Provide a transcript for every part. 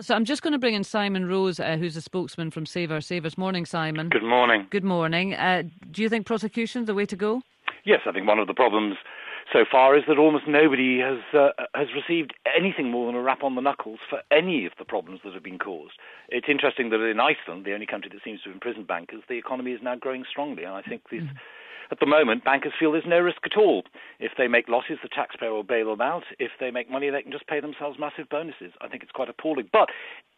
So I'm just going to bring in Simon Rose, who's a spokesman from Save Our Savers. Morning, Simon. Good morning. Good morning. Do you think prosecution's the way to go? Yes, I think one of the problems so far is that almost nobody has received anything more than a rap on the knuckles for any of the problems that have been caused. It's interesting that in Iceland, the only country that seems to have imprisoned bankers, the economy is now growing strongly, and I think this. At the moment, bankers feel there's no risk at all. If they make losses, the taxpayer will bail them out. If they make money, they can just pay themselves massive bonuses. I think it's quite appalling. But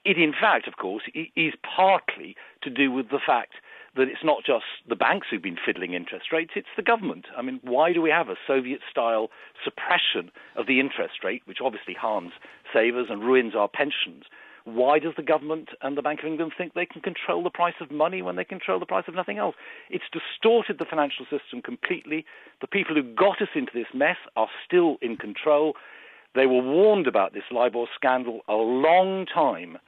it, in fact, of course, is partly to do with the fact that it's not just the banks who've been fiddling interest rates, it's the government. I mean, why do we have a Soviet-style suppression of the interest rate, which obviously harms savers and ruins our pensions? Why does the government and the Bank of England think they can control the price of money when they control the price of nothing else? It's distorted the financial system completely. The people who got us into this mess are still in control. They were warned about this LIBOR scandal a long time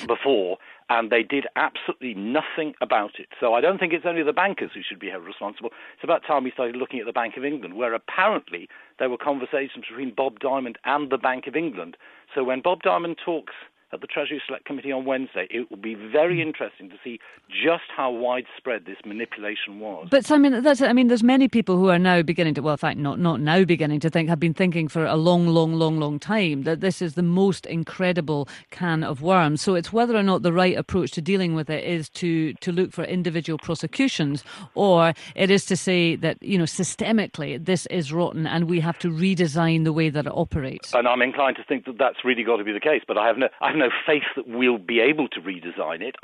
before, and they did absolutely nothing about it. So I don't think it's only the bankers who should be held responsible. It's about time we started looking at the Bank of England, where apparently there were conversations between Bob Diamond and the Bank of England. So when Bob Diamond talks at the Treasury Select Committee on Wednesday, it will be very interesting to see just how widespread this manipulation was. But Simon, there's many people who are now beginning to, well, in fact, not now beginning to think, have been thinking for a long time that this is the most incredible can of worms. So it's whether or not the right approach to dealing with it is to look for individual prosecutions, or it is to say that, systemically this is rotten and we have to redesign the way that it operates. And I'm inclined to think that that's really got to be the case, but I have no faith that we'll be able to redesign it.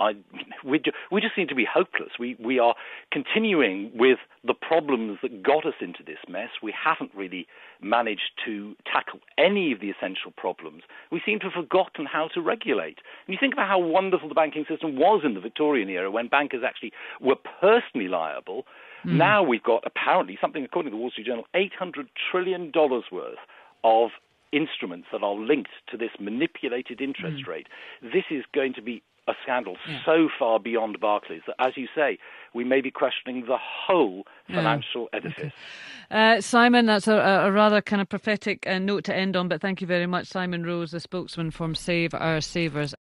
We just seem to be hopeless. We are continuing with the problems that got us into this mess. We haven't really managed to tackle any of the essential problems. We seem to have forgotten how to regulate. And you think about how wonderful the banking system was in the Victorian era, when bankers actually were personally liable. Now we've got apparently something, according to the Wall Street Journal, $800 trillion worth of instruments that are linked to this manipulated interest rate. This is going to be a scandal so far beyond Barclays that, as you say, we may be questioning the whole financial edifice. Okay. Simon, that's a rather kind of prophetic note to end on, but thank you very much, Simon Rose, the spokesman from Save Our Savers.